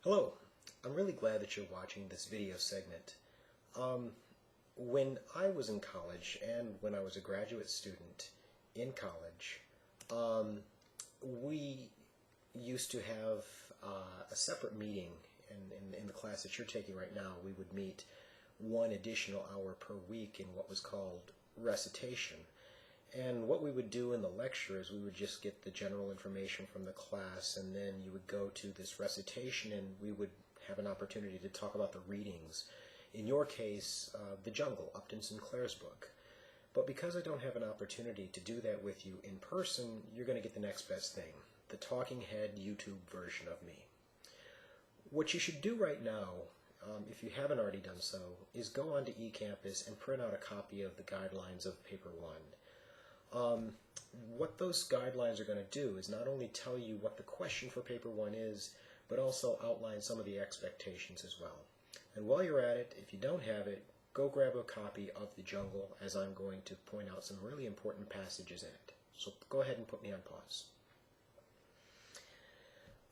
Hello, I'm really glad that you're watching this video segment. When I was in college and when I was a graduate student in college, we used to have a separate meeting in the class that you're taking right now. We would meet one additional hour per week in what was called recitation. And what we would do in the lecture is we would just get the general information from the class, and then you would go to this recitation and we would have an opportunity to talk about the readings. In your case, The Jungle, Upton Sinclair's book. But because I don't have an opportunity to do that with you in person, you're going to get the next best thing, the talking head YouTube version of me. What you should do right now, if you haven't already done so, is go onto eCampus and print out a copy of the guidelines of Paper-1. What those guidelines are going to do is not only tell you what the question for Paper-1 is, but also outline some of the expectations as well. And while you're at it, if you don't have it, go grab a copy of The Jungle, as I'm going to point out some really important passages in it. So go ahead and put me on pause.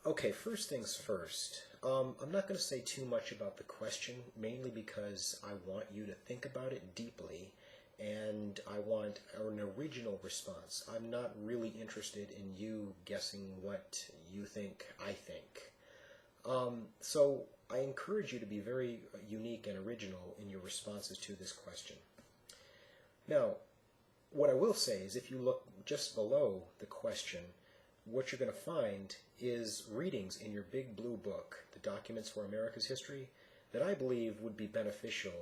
Okay, first things first. I'm not going to say too much about the question, mainly because I want you to think about it deeply, and I want an original response. I'm not really interested in you guessing what you think I think. So I encourage you to be very unique and original in your responses to this question. Now, what I will say is if you look just below the question, what you're going to find is readings in your big blue book, the Documents for America's History, that I believe would be beneficial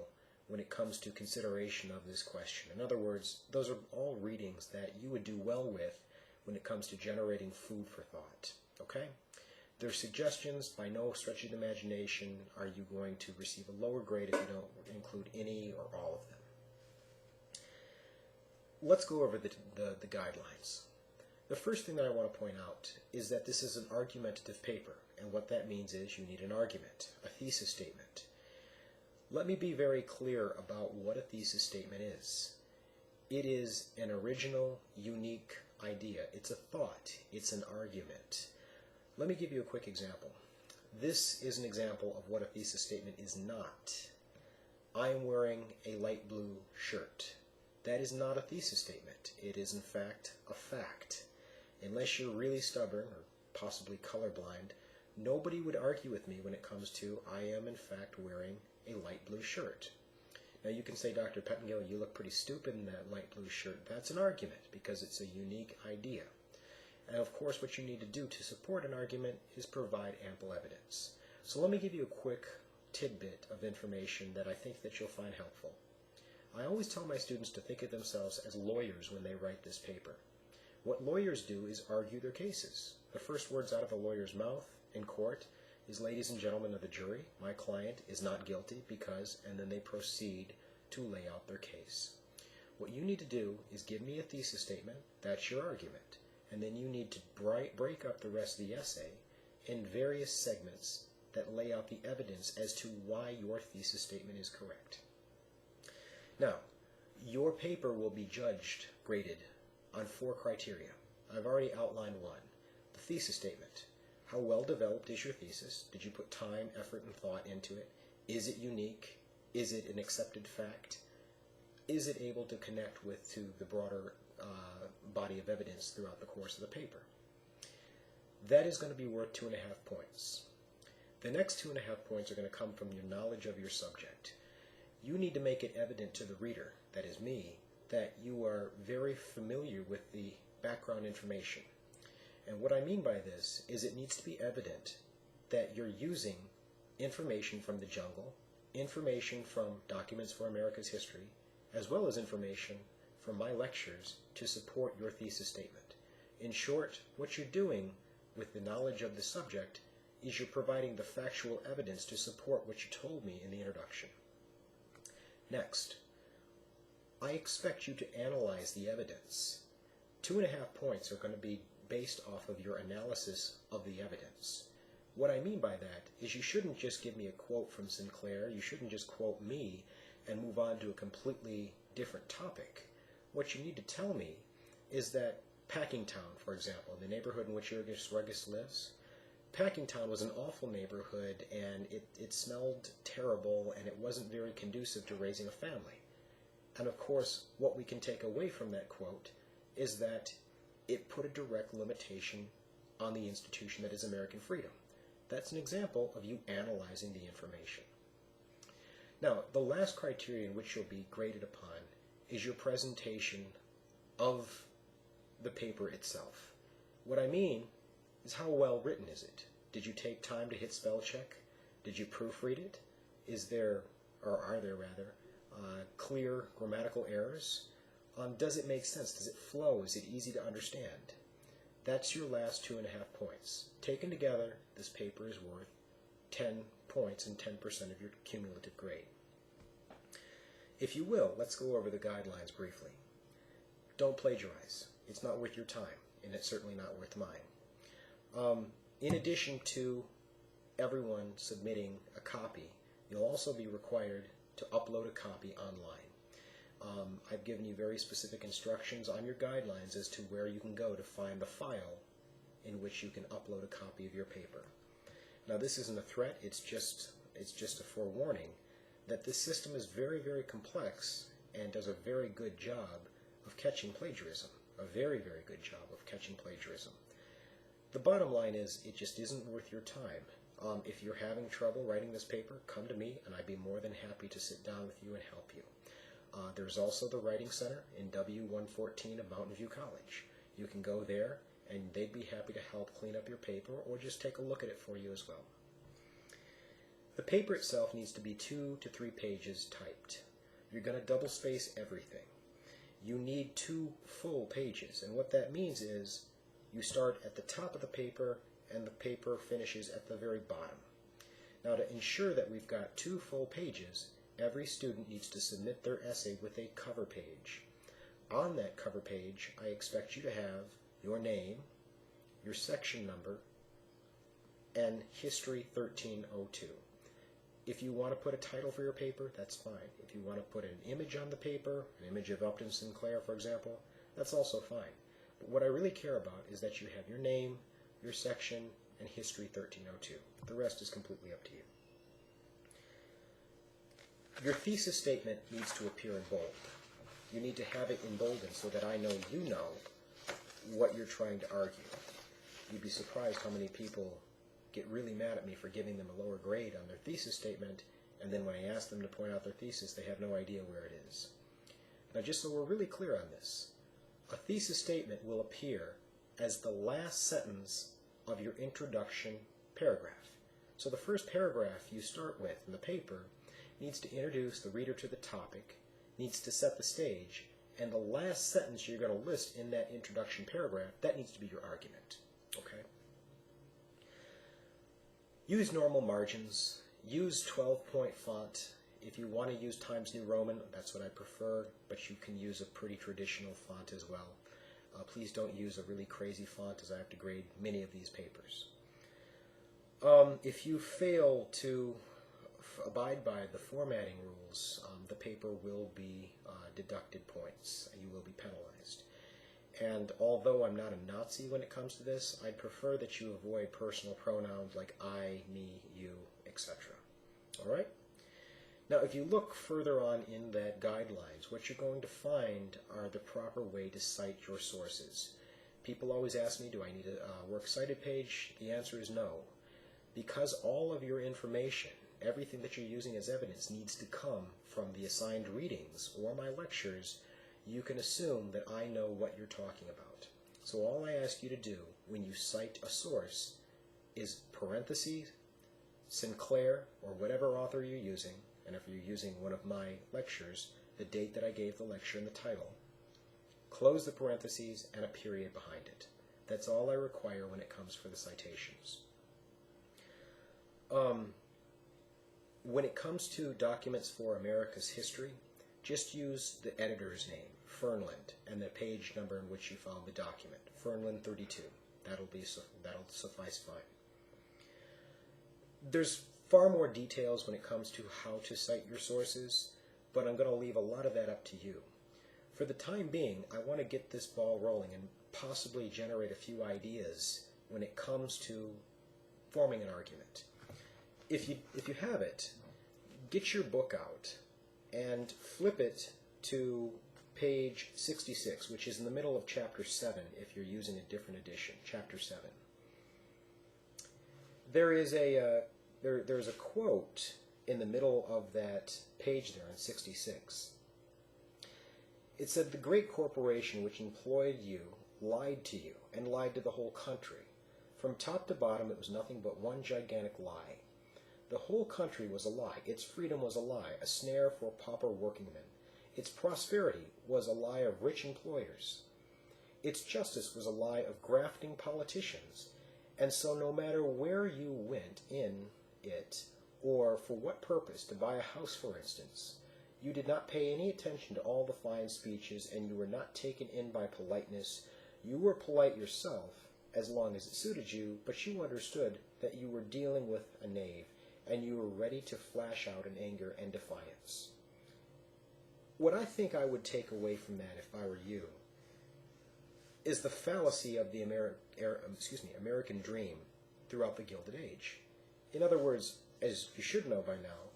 when it comes to consideration of this question. In other words, those are all readings that you would do well with when it comes to generating food for thought. Okay? They're suggestions. By no stretch of the imagination are you going to receive a lower grade if you don't include any or all of them. Let's go over the guidelines. The first thing that I want to point out is that this is an argumentative paper, and what that means is you need an argument, a thesis statement. Let me be very clear about what a thesis statement is. It is an original, unique idea. It's a thought. It's an argument. Let me give you a quick example. This is an example of what a thesis statement is not. I am wearing a light blue shirt. That is not a thesis statement. It is in fact a fact. Unless you're really stubborn or possibly colorblind, nobody would argue with me when it comes to I am in fact wearing a light blue shirt. Now you can say, Dr. Pettengill, you look pretty stupid in that light blue shirt. That's an argument because it's a unique idea. And of course what you need to do to support an argument is provide ample evidence. So let me give you a quick tidbit of information that I think that you'll find helpful. I always tell my students to think of themselves as lawyers when they write this paper. What lawyers do is argue their cases. The first words out of a lawyer's mouth in court is, ladies and gentlemen of the jury, my client is not guilty because, and then they proceed to lay out their case. What you need to do is give me a thesis statement, that's your argument, and then you need to break up the rest of the essay in various segments that lay out the evidence as to why your thesis statement is correct. Now, your paper will be graded on 4 criteria. I've already outlined one. The thesis statement. How well developed is your thesis? Did you put time, effort, and thought into it? Is it unique? Is it an accepted fact? Is it able to connect to the broader body of evidence throughout the course of the paper? That is going to be worth 2.5 points. The next 2.5 points are going to come from your knowledge of your subject. You need to make it evident to the reader, that is me, that you are very familiar with the background information. And what I mean by this is it needs to be evident that you're using information from The Jungle, information from Documents for America's History, as well as information from my lectures to support your thesis statement. In short, what you're doing with the knowledge of the subject is you're providing the factual evidence to support what you told me in the introduction. Next, I expect you to analyze the evidence. 2.5 points are going to be based off of your analysis of the evidence. What I mean by that is you shouldn't just give me a quote from Sinclair, you shouldn't just quote me and move on to a completely different topic. What you need to tell me is that Packingtown, for example, the neighborhood in which Urgus Ruggis lives, Packingtown was an awful neighborhood, and it smelled terrible, and it wasn't very conducive to raising a family. And of course, what we can take away from that quote is that it put a direct limitation on the institution that is American freedom. That's an example of you analyzing the information. Now, the last criterion which you'll be graded upon is your presentation of the paper itself. What I mean is, how well written is it? Did you take time to hit spell check? Did you proofread it? Is there, or are there rather, clear grammatical errors? Does it make sense? Does it flow? Is it easy to understand? That's your last 2.5 points. Taken together, this paper is worth 10 points and 10% of your cumulative grade. If you will, let's go over the guidelines briefly. Don't plagiarize. It's not worth your time, and it's certainly not worth mine. In addition to everyone submitting a copy, you'll also be required to upload a copy online. I've given you very specific instructions on your guidelines as to where you can go to find the file in which you can upload a copy of your paper. Now, this isn't a threat, it's just a forewarning that this system is very, very complex and does a very good job of catching plagiarism. A very, very good job of catching plagiarism. The bottom line is, it just isn't worth your time. If you're having trouble writing this paper, come to me and I'd be more than happy to sit down with you and help you. There's also the Writing Center in W114 of Mountain View College. You can go there and they'd be happy to help clean up your paper or just take a look at it for you as well. The paper itself needs to be 2 to 3 pages typed. You're going to double space everything. You need 2 full pages, and what that means is you start at the top of the paper and the paper finishes at the very bottom. Now, to ensure that we've got 2 full pages, every student needs to submit their essay with a cover page. On that cover page, I expect you to have your name, your section number, and History 1302. If you want to put a title for your paper, that's fine. If you want to put an image on the paper, an image of Upton Sinclair, for example, that's also fine. But what I really care about is that you have your name, your section, and History 1302. The rest is completely up to you. Your thesis statement needs to appear in bold. You need to have it emboldened so that I know you know what you're trying to argue. You'd be surprised how many people get really mad at me for giving them a lower grade on their thesis statement, and then when I ask them to point out their thesis, they have no idea where it is. Now, just so we're really clear on this, a thesis statement will appear as the last sentence of your introduction paragraph. So the first paragraph you start with in the paper needs to introduce the reader to the topic, needs to set the stage, and the last sentence you're going to list in that introduction paragraph, that needs to be your argument. Okay? Use normal margins. Use 12-point font. If you want to use Times New Roman, that's what I prefer, but you can use a pretty traditional font as well. Please don't use a really crazy font, as I have to grade many of these papers. If you fail to abide by the formatting rules, the paper will be deducted points, and you will be penalized. And although I'm not a Nazi when it comes to this, I'd prefer that you avoid personal pronouns like I, me, you, etc. All right? Now, if you look further on in that guidelines, what you're going to find are the proper way to cite your sources. People always ask me, do I need a works cited page? The answer is no. Because all of your information, everything that you're using as evidence, needs to come from the assigned readings or my lectures, you can assume that I know what you're talking about. So all I ask you to do when you cite a source is parentheses, Sinclair, or whatever author you're using, and if you're using one of my lectures, the date that I gave the lecture and the title, close the parentheses and a period behind it. That's all I require when it comes for the citations. When it comes to documents for America's history, just use the editor's name, Fernland, and the page number in which you found the document, Fernland 32. That'll suffice fine. There's far more details when it comes to how to cite your sources, but I'm going to leave a lot of that up to you. For the time being, I want to get this ball rolling and possibly generate a few ideas when it comes to forming an argument. If you have it, get your book out and flip it to page 66, which is in the middle of chapter 7 if you're using a different edition, chapter 7. There's a quote in the middle of that page there in 66. It said, "The great corporation which employed you lied to you and lied to the whole country. From top to bottom it was nothing but one gigantic lie. The whole country was a lie. Its freedom was a lie, a snare for pauper workingmen. Its prosperity was a lie of rich employers. Its justice was a lie of grafting politicians. And so no matter where you went in it, or for what purpose, to buy a house for instance, you did not pay any attention to all the fine speeches, and you were not taken in by politeness. You were polite yourself, as long as it suited you, but you understood that you were dealing with a knave, and you were ready to flash out in anger and defiance." What I think I would take away from that, if I were you, is the fallacy of the American dream throughout the Gilded Age. In other words, as you should know by now,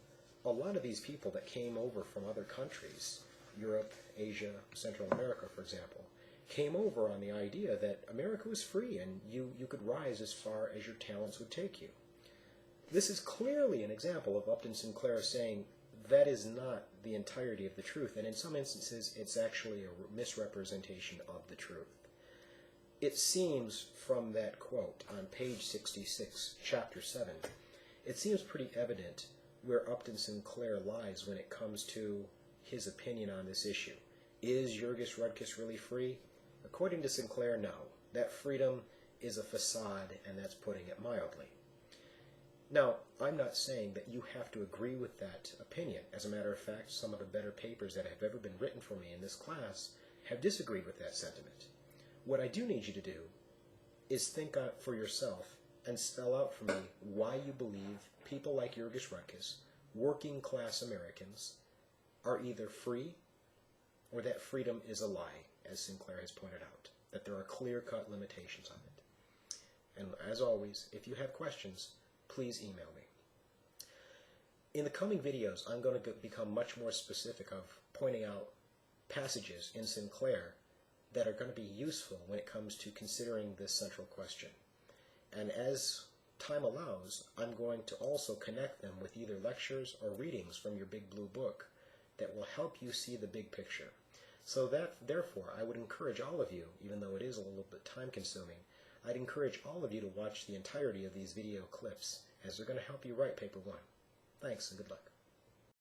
a lot of these people that came over from other countries, Europe, Asia, Central America, for example, came over on the idea that America was free and you could rise as far as your talents would take you. This is clearly an example of Upton Sinclair saying that is not the entirety of the truth, and in some instances it's actually a misrepresentation of the truth. It seems from that quote on page 66, chapter 7, it seems pretty evident where Upton Sinclair lies when it comes to his opinion on this issue. Is Jurgis Rudkus really free? According to Sinclair, no. That freedom is a facade, and that's putting it mildly. Now, I'm not saying that you have to agree with that opinion. As a matter of fact, some of the better papers that have ever been written for me in this class have disagreed with that sentiment. What I do need you to do is think for yourself and spell out for me why you believe people like Jurgis Rudkus, working class Americans, are either free or that freedom is a lie, as Sinclair has pointed out, that there are clear-cut limitations on it. And as always, if you have questions, please email me. In the coming videos, I'm going to become much more specific of pointing out passages in Sinclair that are going to be useful when it comes to considering this central question. And as time allows, I'm going to also connect them with either lectures or readings from your Big Blue Book that will help you see the big picture. So that, therefore, I would encourage all of you, even though it is a little bit time-consuming, I'd encourage all of you to watch the entirety of these video clips, as they're going to help you write Paper 1. Thanks, and good luck.